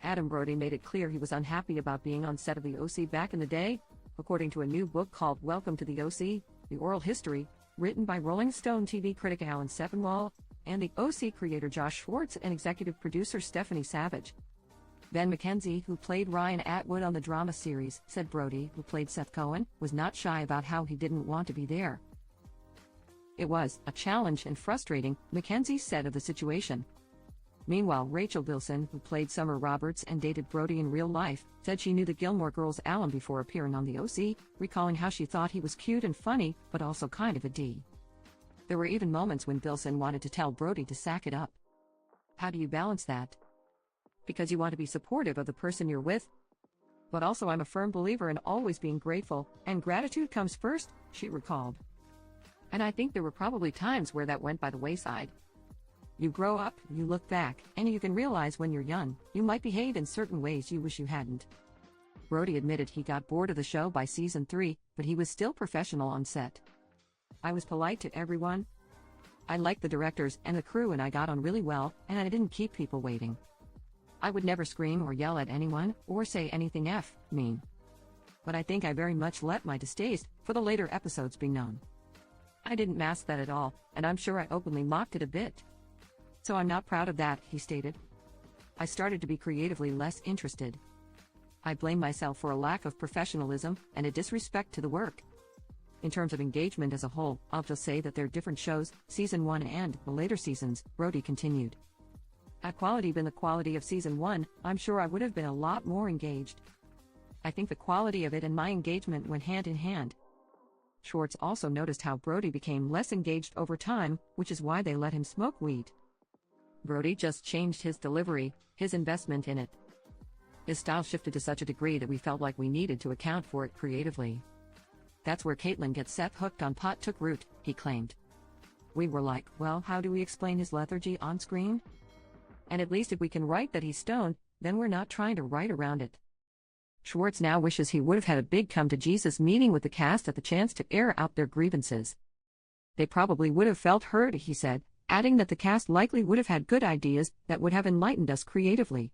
Adam Brody made it clear he was unhappy about being on set of the OC back in the day, according to a new book called Welcome to the OC, The Oral History, written by Rolling Stone TV critic Alan Sepinwall, and the OC creator Josh Schwartz and executive producer Stephanie Savage. Ben McKenzie, who played Ryan Atwood on the drama series, said Brody, who played Seth Cohen, was not shy about how he didn't want to be there. It was a challenge and frustrating, McKenzie said of the situation. Meanwhile, Rachel Bilson, who played Summer Roberts and dated Brody in real life, said she knew the Gilmore Girls alum before appearing on the OC, recalling how she thought he was cute and funny, but also kind of a D. There were even moments when Bilson wanted to tell Brody to sack it up. How do you balance that? Because you want to be supportive of the person you're with. But also I'm a firm believer in always being grateful, and gratitude comes first, she recalled. And I think there were probably times where that went by the wayside. You grow up, you look back, and you can realize when you're young, you might behave in certain ways you wish you hadn't. Brody admitted he got bored of the show by season 3, but he was still professional on set. I was polite to everyone. I liked the directors and the crew and I got on really well, and I didn't keep people waiting. I would never scream or yell at anyone, or say anything mean. But I think I very much let my distaste for the later episodes be known. I didn't mask that at all, and I'm sure I openly mocked it a bit. So I'm not proud of that, he stated. I started to be creatively less interested. I blame myself for a lack of professionalism and a disrespect to the work. In terms of engagement as a whole, I'll just say that they're different shows, season 1 and the later seasons, Brody continued. Had quality been the quality of season 1, I'm sure I would have been a lot more engaged. I think the quality of it and my engagement went hand in hand. Schwartz also noticed how Brody became less engaged over time, which is why they let him smoke weed. Brody just changed his delivery, his investment in it. His style shifted to such a degree that we felt like we needed to account for it creatively. That's where Caitlin gets Seth hooked on pot took root, he claimed. We were like, well, how do we explain his lethargy on screen? And at least if we can write that he's stoned, then we're not trying to write around it. Schwartz now wishes he would have had a big come-to-Jesus meeting with the cast at the chance to air out their grievances. They probably would have felt heard, he said, adding that the cast likely would have had good ideas that would have enlightened us creatively.